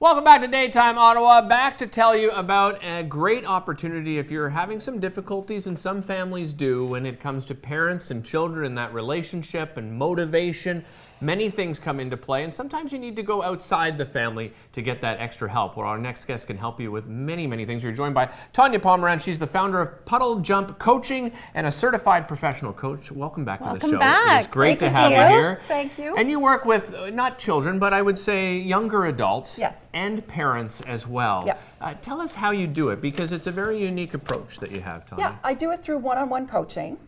Welcome back to Daytime Ottawa. Back to tell you about a great opportunity if you're having some difficulties, and some families do, when it comes to parents and children and that relationship and motivation. Many things come into play, and sometimes you need to go outside the family to get that extra help. Well, our next guest can help you with many, many things. You're joined by Tonya Pomerantz. She's the founder of Puddle Jump Coaching and a certified professional coach. Welcome back to the show. Welcome back. It's great to have you here. Thank you. And you work with not children, but I would say younger adults. Yes. And parents as well. Yep. Tell us how you do it, because it's a very unique approach that you have, Tonya. Yeah, I do it through one-on-one coaching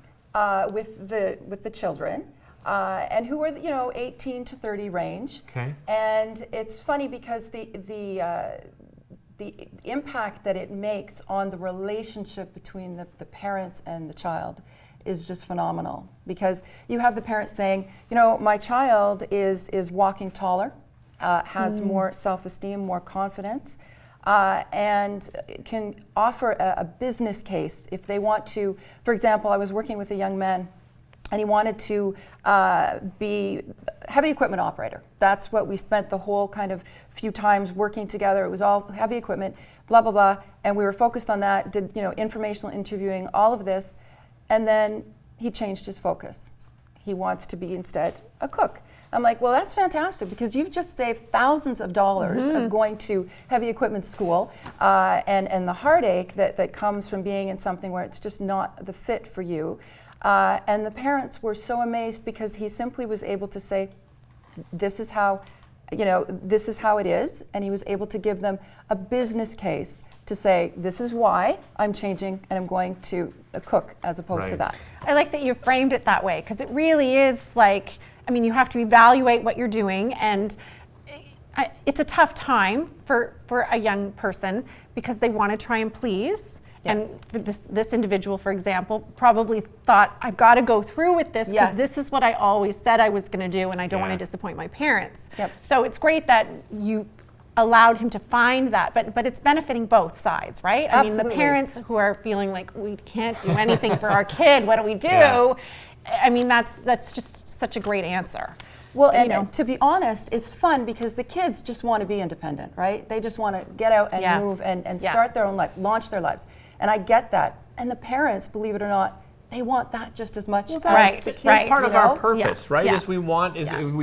with the children. And who are 18 to 30 range. Okay. And it's funny because the impact that it makes on the relationship between the parents and the child is just phenomenal. Because you have the parents saying, my child is walking taller, has more self-esteem, more confidence, and can offer a business case if they want to. For example, I was working with a young man, and he wanted to be heavy equipment operator. That's what we spent the whole kind of few times working together. It was all heavy equipment, blah, blah, blah. And we were focused on that, did informational interviewing, all of this. And then he changed his focus. He wants to be instead a cook. I'm like, well, that's fantastic, because you've just saved thousands of dollars of going to heavy equipment school and the heartache that comes from being in something where it's just not the fit for you. And the parents were so amazed, because he simply was able to say, this is how it is. And he was able to give them a business case to say, this is why I'm changing and I'm going to cook as opposed to that. I like that you framed it that way, because it really is like, you have to evaluate what you're doing, and it's a tough time for a young person, because they want to try and please. Yes. And for this individual, for example, probably thought, I've got to go through with this, because this is what I always said I was going to do, and I don't want to disappoint my parents. Yep. So it's great that you allowed him to find that, but it's benefiting both sides, right? Absolutely. I mean, the parents who are feeling like, we can't do anything for our kid, what do we do? Yeah. That's just such a great answer. Well, and to be honest, it's fun, because the kids just want to be independent, right? They just want to get out and move and start their own life, launch their lives. And I get that. And the parents, believe it or not, they want that just as much as the kids. It's part of our purpose, right? Yeah. Is we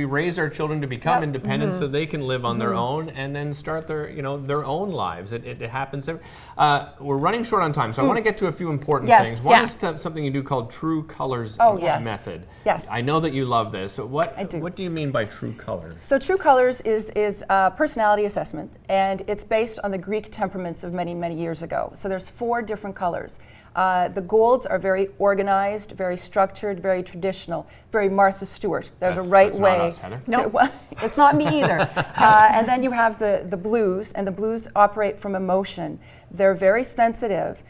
raise our children to become independent, so they can live on their own and then start their own lives. It happens. We're running short on time, so I want to get to a few important things. One is something you do called True Colors method. Yes. I know that you love this. So I do. What do you mean by True Colors? So True Colors is a personality assessment, and it's based on the Greek temperaments of many, many years ago. So there's 4 different colors. The golds are very organized, very structured, very traditional, very Martha Stewart. There's a right way. Not us, Heather. No, well, it's not me either. And then you have the blues, and the blues operate from emotion. They're very sensitive.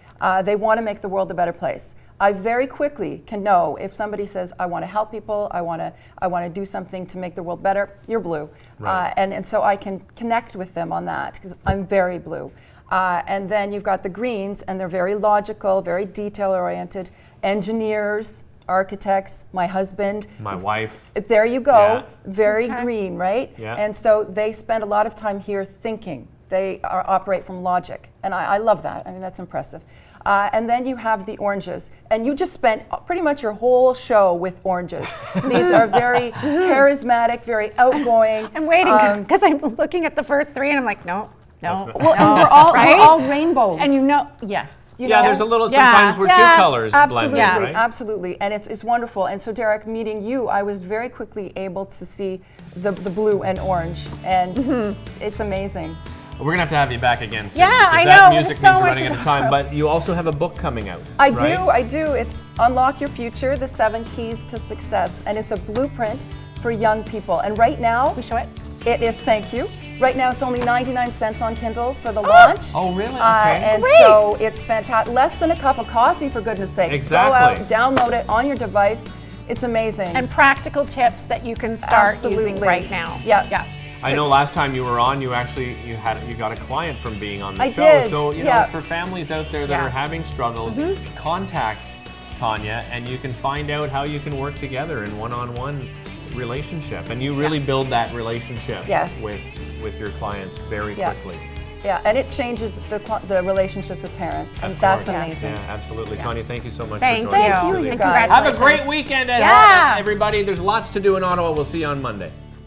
They want to make the world a better place. I very quickly can know if somebody says, I want to help people, I want to do something to make the world better, you're blue. Right. And so I can connect with them on that, because I'm very blue. And then you've got the greens, and they're very logical, very detail-oriented. Engineers, architects, my husband. My wife. There you go. Yeah. Very green, right? Yeah. And so they spend a lot of time here thinking. They operate from logic. And I love that. I mean, that's impressive. And then you have the oranges. And you just spent pretty much your whole show with oranges. These are very charismatic, very outgoing. I'm waiting, because I'm looking at the first 3, and I'm like, no. Well, and we're all rainbows. And yes. There's a little, sometimes we're 2 colors absolutely, blended, right? Absolutely, and it's wonderful. And so, Derick, meeting you, I was very quickly able to see the blue and orange, and it's amazing. We're going to have you back again soon. Yeah, I know. That music There's means so we're much running out of time, but you also have a book coming out. I do. It's Unlock Your Future, the 7 Keys to Success, and it's a blueprint for young people. And right now, we show it. It is, thank you. Right now, it's only 99 cents on Kindle for the launch. Oh, really? Okay. And great. so it's fantastic. Less than a cup of coffee, for goodness sake. Exactly. Go out, download it on your device. It's amazing. And practical tips that you can start using right now. Yeah. I know last time you were on, you got a client from being on the I show. did. So know, for families out there that are having struggles, contact Tonya, and you can find out how you can work together in one-on-one relationship, and you really build that relationship Yes. with your clients very Yeah. quickly. Yeah, and it changes the relationships with parents, and Of that's course. amazing. Yeah, absolutely. Tonya, thank you so much Thank for joining you. us. Thank you, Really you appreciate guys. it. Have a great weekend, Yeah. everybody. There's lots to do in Ottawa. We'll see you on Monday.